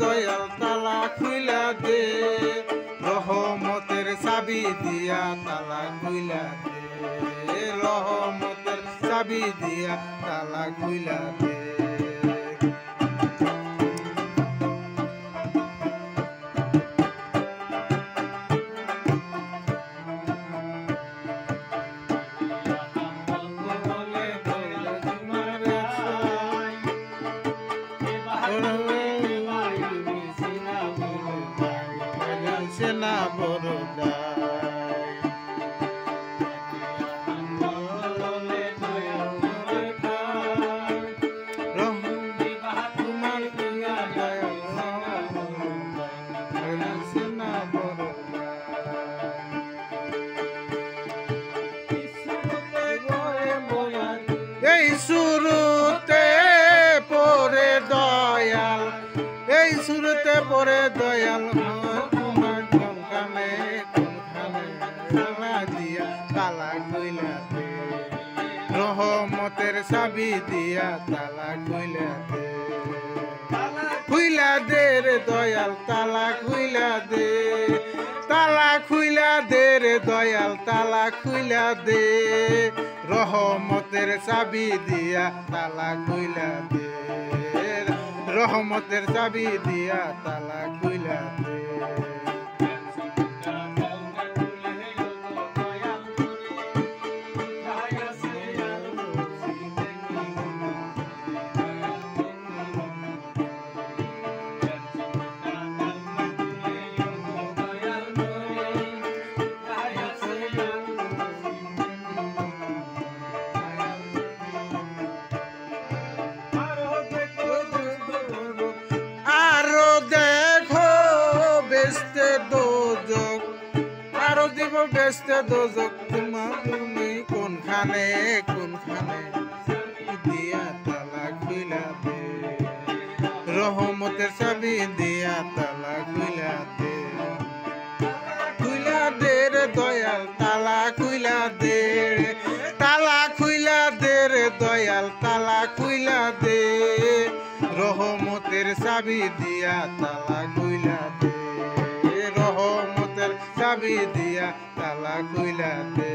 দয়াল তালা খুইলা দে, রহমতের চাবি দিয়া তালা খুইলা দে, রহমতের চাবি দিয়া তালা খুইলা দে। সেনা বড় এই শুরুতে পরে দয়াল, এই শুরুতে পরে দয়াল তোমার কোনখানে কোনখানে তালা দিয়া তালা খুইলা দে, রহমতের চাবি দিয়া তালা খুইলা দে, খুইলা দে রে দয়াল তালা খুইলা দে, তালা খুইলা দে রে দয়াল তালা খুইলা দে, রহমতের চাবি দিয়া তালা খুইলা দে, রহমতের চাবি দিয়া তালা খুইলা দে। আরো দিব বেস্তে দোজক, তোমার তুমি কোনখানে কোনখানে দিয়া তালা খুইলা দে, রহমতের চাবি দিয়া তালা খুইলা দে, খুইলা দে রে দয়াল তালা খুইলা দে, তালা খুইলা দে রে দয়াল তালা খুইলা দে, রহমতের চাবি দিয়া তালা খুইলা দে, রহমতের চাবি দিয়া তালা খুইলা দে।